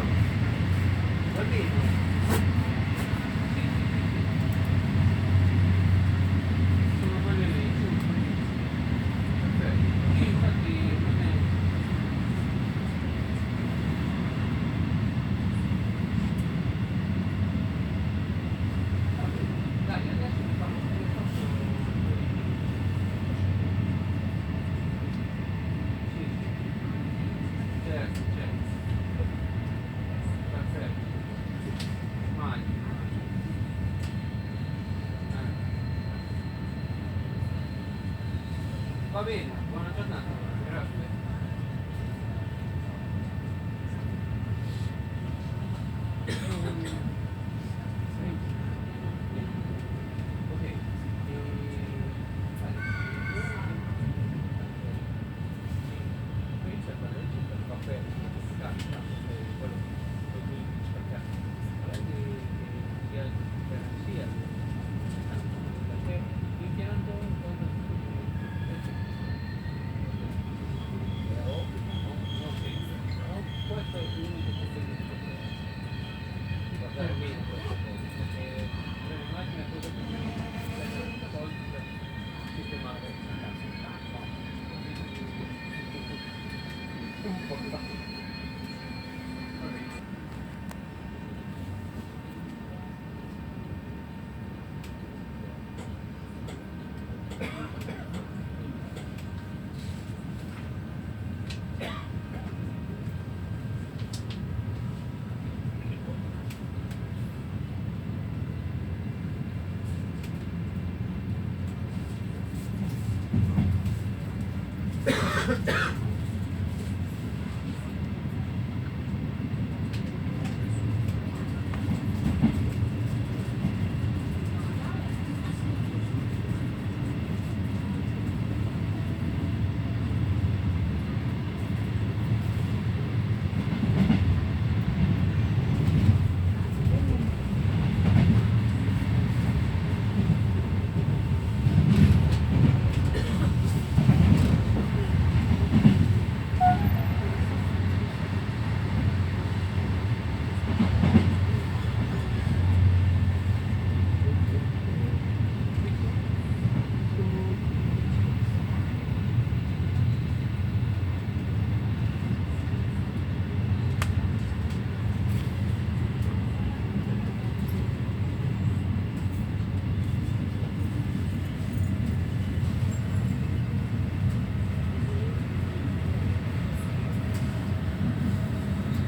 Va bene. Sì, sono quelle lì, giusto? Perfetto. Sì, infatti non è... Va bene. Dai, adesso vi faccio sì, sì, certo, certo. Perfetto. Immagino, immagino. Va bene, buona giornata. Grazie. Ok. Qui c'è la legge per il caffè, per carta, quello che mi dice perché. Dia garanzia, perché l'impianto però non sempre, però questo è l'unico problema che guardare bene queste cose, perché per immagina cosa che mi soldi per sistemare la casa. No. Un po'